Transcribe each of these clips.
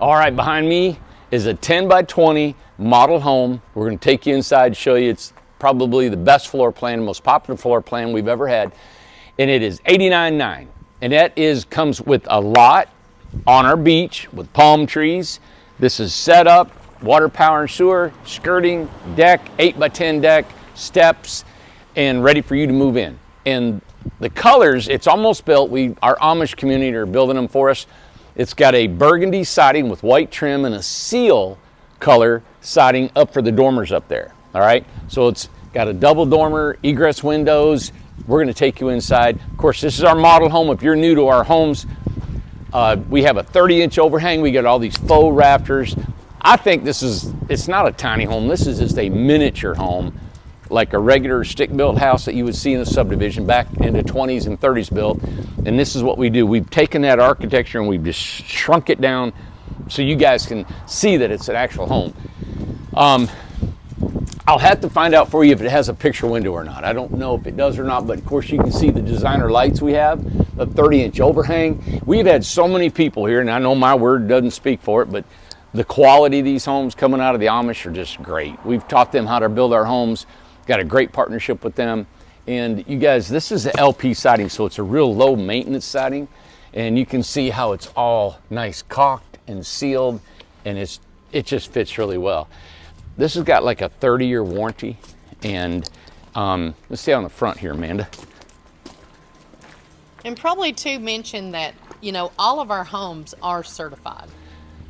All right, behind me is a 10 by 20 model home. We're going to take you inside, show you. It's probably the best floor plan, the most popular floor plan we've ever had. And it is $89,900. And that comes with a lot on our beach with palm trees. This is set up, water, power, and sewer, skirting, deck, 8 by 10 deck, steps, and ready for you to move in. And the colors, it's almost built. Our Amish community are building them for us. It's got a burgundy siding with white trim and a seal color siding up for the dormers up there. All right, so it's got a double dormer, egress windows. We're going to take you inside. Of course, this is our model home. If you're new to our homes, we have a 30-inch overhang. We got all these faux rafters. I think it's not a tiny home. This is just a miniature home, like a regular stick-built house that you would see in a subdivision back in the 20s and 30s built. And this is what we do. We've taken that architecture and we've just shrunk it down so you guys can see that it's an actual home. I'll have to find out for you if it has a picture window or not. I don't know if it does or not, but of course you can see the designer lights we have, the 30-inch overhang. We've had so many people here, and I know my word doesn't speak for it, but the quality of these homes coming out of the Amish are just great. We've taught them how to build our homes, got a great partnership with them. And you guys, this is the LP siding, so it's a real low maintenance siding. And you can see how it's all nice caulked and sealed, and it just fits really well. This has got like a 30-year warranty. And let's see on the front here, Amanda. And probably to mention that, you know, all of our homes are certified.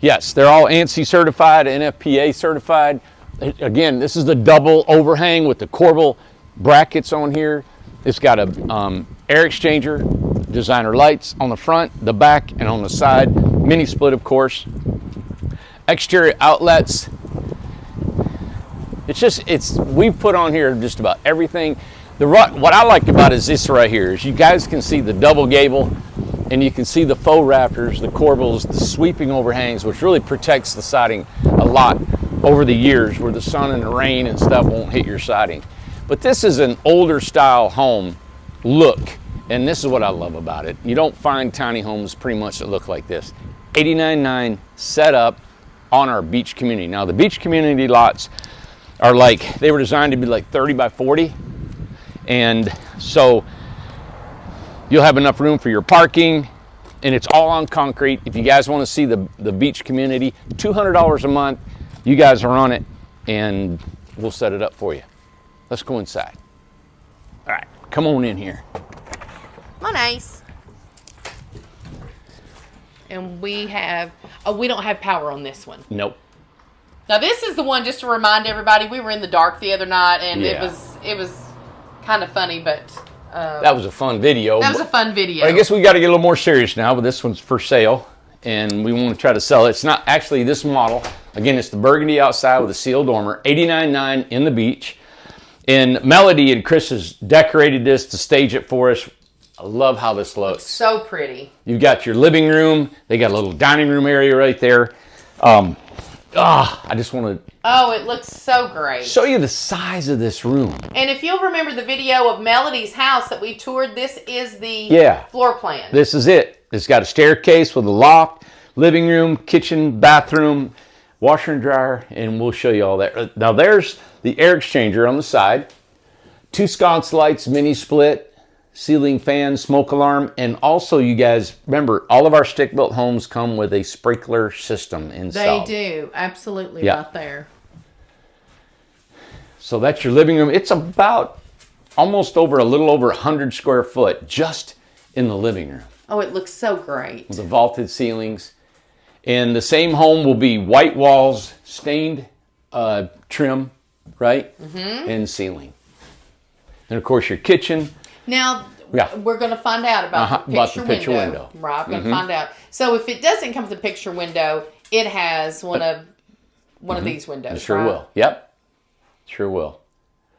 Yes, they're all ANSI certified, NFPA certified. Again, this is the double overhang with the corbel brackets on here. It's got a air exchanger, designer lights on the front, the back, and on the side. Mini split, of course. Exterior outlets. We've put on here just about everything. What I like about it is this right here, is you guys can see the double gable, and you can see the faux rafters, the corbels, the sweeping overhangs, which really protects the siding a lot over the years, where the sun and the rain and stuff won't hit your siding. But this is an older style home look, and this is what I love about it. You don't find tiny homes pretty much that look like this. $89,900 set up on our beach community. Now the beach community lots are they were designed to be like 30 by 40. And so you'll have enough room for your parking, and it's all on concrete. If you guys want to see the beach community, $200 a month, you guys are on it, and we'll set it up for you. Let's go inside. All right, come on in here. My nice. And we don't have power on this one. Nope. Now this is the one, just to remind everybody, we were in the dark the other night, and yeah. it was kind of funny, but that was a fun video. That was a fun video. I guess we got to get a little more serious now, but this one's for sale, and we want to try to sell it. It's not actually this model. Again, it's the burgundy outside with a sealed dormer, $89,900 in the beach. And Melody and Chris has decorated this to stage it for us. I love how this looks. So pretty. You've got your living room. They got a little dining room area right there. I just want to... Oh, it looks so great. Show you the size of this room. And if you'll remember the video of Melody's house that we toured, this is the floor plan. This is it. It's got a staircase with a loft, living room, kitchen, bathroom, washer and dryer, and we'll show you all that. Now there's the air exchanger on the side, 2 sconce lights, mini split, ceiling fan, smoke alarm, and also, you guys, remember, all of our stick-built homes come with a sprinkler system installed. They do, absolutely, right there. So that's your living room. It's about a little over 100 square foot just in the living room. Oh, it looks so great. With the vaulted ceilings. And the same home will be white walls, stained trim, right? Mm-hmm. And ceiling. And of course your kitchen. Now, we're going to find out about the picture window. Right, we're going to find out. So if it doesn't come with the picture window, it has one of these windows, It sure will. Yep. Sure will.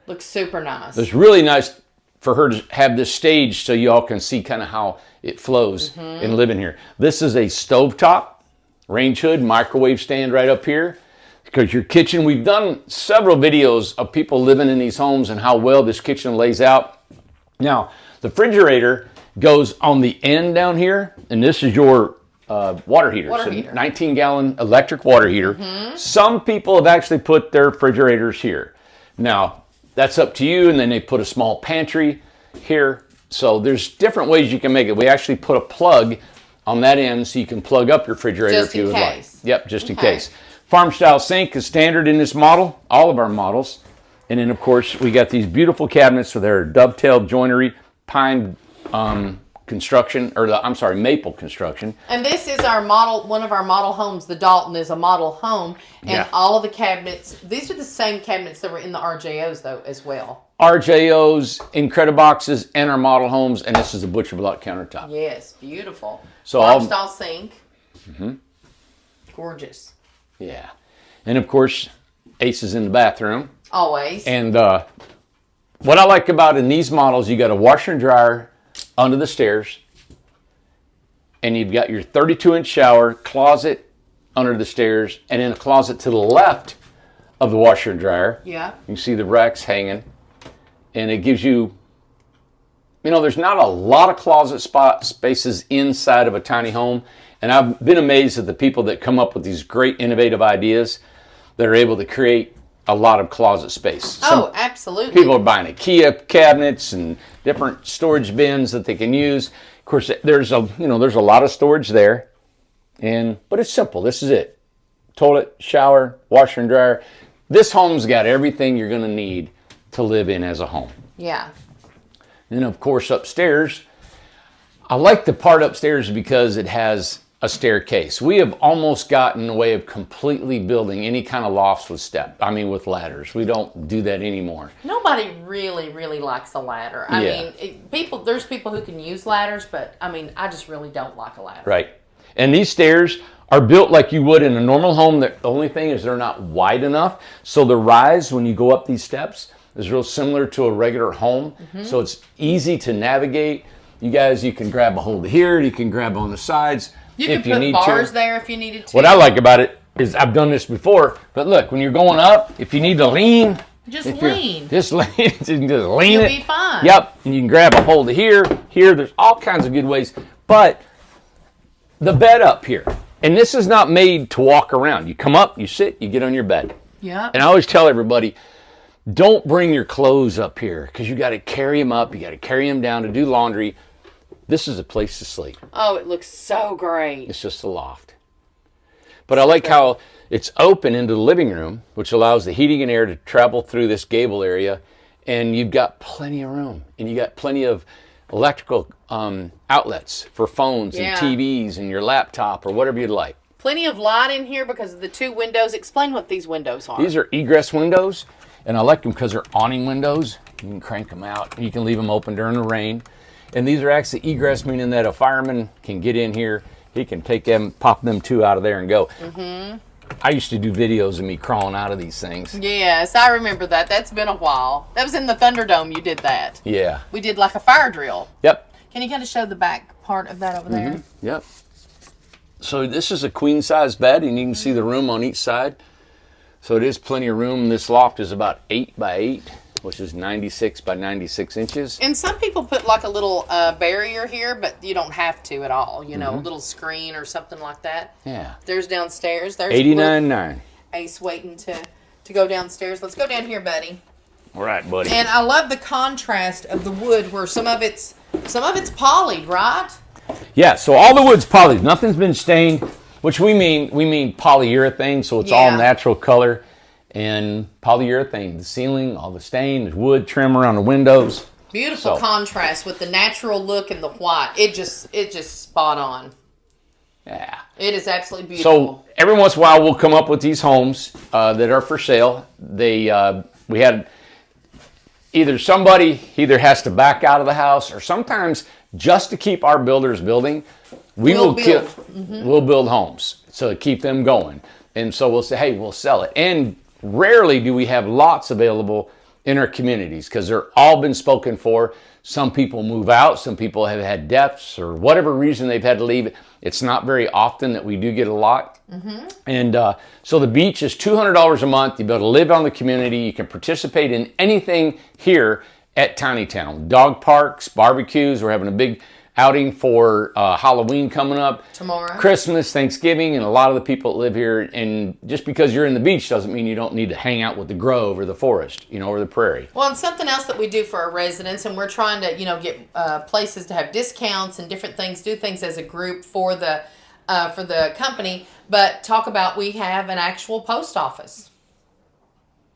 Looks super nice. It's really nice for her to have this stage so you all can see kind of how it flows in living here. This is a stovetop, range hood, microwave stand right up here. Because your kitchen, we've done several videos of people living in these homes and how well this kitchen lays out. Now, the refrigerator goes on the end down here, and this is your water heater. Water So heater. 19-gallon electric water heater. Some people have actually put their refrigerators here. Now, that's up to you, and then they put a small pantry here. So there's different ways you can make it. We actually put a plug on that end so you can plug up your refrigerator Just if you in would case. like. Yep, just in case. Farm style sink is standard in this model, all of our models. And then, of course, we got these beautiful cabinets with their dovetailed joinery, pine construction, or maple construction. And this is our model, one of our model homes. The Dalton is a model home, and all of the cabinets, these are the same cabinets that were in the RJOs, though, as well. RJOs, Incrediboxes, and our model homes, and this is a butcher block countertop. Yes, beautiful. So farm style sink. Gorgeous. Yeah. And, of course, Ace is in the bathroom. Always. And what I like about in these models, you got a washer and dryer under the stairs, and you've got your 32-inch shower, closet under the stairs, and in a closet to the left of the washer and dryer. Yeah. You can see the racks hanging, and it gives you, there's not a lot of closet spaces inside of a tiny home, and I've been amazed at the people that come up with these great innovative ideas that are able to create a lot of closet space. Absolutely. People are buying IKEA cabinets and different storage bins that they can use. Of course, there's a lot of storage there, but it's simple. This is it: toilet, shower, washer and dryer. This home's got everything you're going to need to live in as a home. Yeah. And then, of course, upstairs, I like the part upstairs because it has a staircase. We have almost gotten away of completely building any kind of lofts with ladders. We don't do that anymore. Nobody really likes a ladder. I mean, there's people who can use ladders, but I just really don't like a ladder. Right. And these stairs are built like you would in a normal home. The only thing is they're not wide enough. So the rise when you go up these steps is real similar to a regular home. So it's easy to navigate. You can grab a hold of here. You can grab on the sides. You can put bars there if you needed to. What I like about it is I've done this before, but look, when you're going up, if you need to lean, just lean. You can just lean You'll it. be fine. Yep, and you can grab a hold of here. There's all kinds of good ways. But the bed up here, and this is not made to walk around. You come up, you sit, you get on your bed. Yeah. And I always tell everybody, don't bring your clothes up here because you got to carry them up. You got to carry them down to do laundry. This is a place to sleep. Oh, it looks so great. It's just a loft. But I like how it's open into the living room, which allows the heating and air to travel through this gable area. And you've got plenty of room. And you got plenty of electrical outlets for phones and TVs and your laptop or whatever you'd like. Plenty of light in here because of the two windows. Explain what these windows are. These are egress windows. And I like them because they're awning windows. You can crank them out. You can leave them open during the rain. And these are actually egress, meaning that a fireman can get in here. He can take them, pop them two out of there and go. I used to do videos of me crawling out of these things. Yes, I remember that. That's been a while. That was in the Thunderdome you did that. Yeah. We did like a fire drill. Yep. Can you kind of show the back part of that over there? Yep. So this is a queen size bed, and you can see the room on each side. So it is plenty of room. This loft is about 8 by 8. Which is 96 by 96 inches. And some people put like a little barrier here, but you don't have to at all. A little screen or something like that. Yeah. There's downstairs. There's $89.9. Ace waiting to go downstairs. Let's go down here, buddy. All right, buddy. And I love the contrast of the wood where some of it's polyed, right? Yeah, so all the wood's polyed. Nothing's been stained, which we mean polyurethane, so it's all natural color. And polyurethane, the ceiling, all the stains, wood trim around the windows. Beautiful contrast with the natural look and the white. It just spot on. Yeah. It is absolutely beautiful. So every once in a while we'll come up with these homes that are for sale. We had somebody has to back out of the house, or sometimes just to keep our builders building, we'll build homes so to keep them going. And so we'll say, hey, we'll sell it. And rarely do we have lots available in our communities because they're all been spoken for. Some people move out. Some people have had deaths or whatever reason they've had to leave. It's not very often that we do get a lot. And so the beach is $200 a month. You'll be able to live on the community. You can participate in anything here at Tiny Town. Dog parks, barbecues. We're having a big outing for Halloween coming up. Tomorrow. Christmas, Thanksgiving, and a lot of the people that live here. And just because you're in the beach doesn't mean you don't need to hang out with the grove or the forest, or the prairie. Well, and something else that we do for our residents, and we're trying to, get places to have discounts and different things, do things as a group for the company. But talk about, we have an actual post office.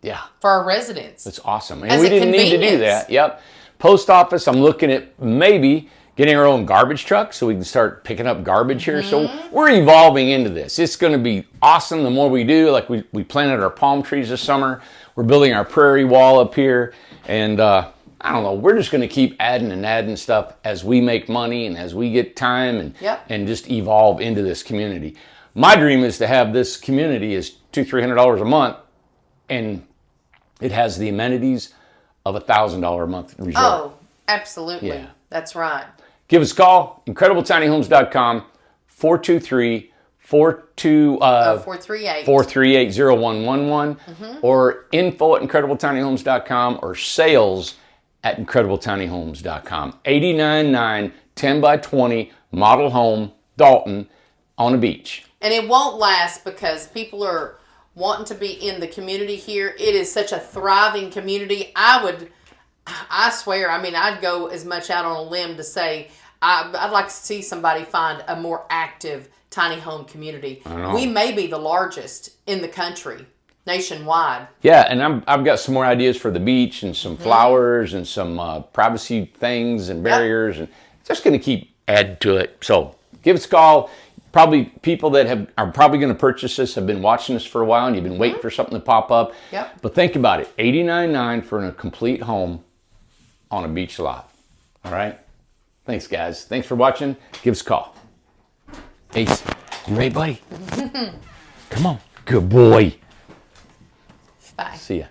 Yeah. For our residents. That's awesome. And we didn't need to do that. Yep. Post office, I'm looking at maybe getting our own garbage truck so we can start picking up garbage here. So we're evolving into this. It's going to be awesome the more we do. Like we planted our palm trees this summer. We're building our prairie wall up here. And I don't know, we're just going to keep adding and adding stuff as we make money and as we get time and just evolve into this community. My dream is to have this community is $200-300 a month, and it has the amenities of $1,000 a month resort. Oh, absolutely. Yeah. That's right. Give us a call, IncredibleTinyHomes.com, 438-0111, or info@IncredibleTinyHomes.com, or sales@IncredibleTinyHomes.com. 89.9, 10 by 20 model home, Dalton, on a beach. And it won't last because people are wanting to be in the community here. It is such a thriving community. I swear, I'd go as much out on a limb to say I'd like to see somebody find a more active tiny home community. We may be the largest in the country, nationwide. Yeah, and I've got some more ideas for the beach and some flowers and some privacy things and barriers, and just going to keep adding to it. So give us a call. Probably people that are probably going to purchase this have been watching this for a while, and you've been waiting for something to pop up. Yep. But think about it, $89.9 for a complete home on a beach lot. All right? Thanks, guys. Thanks for watching. Give us a call. Ace, you ready, buddy? Come on. Good boy. Bye. See ya.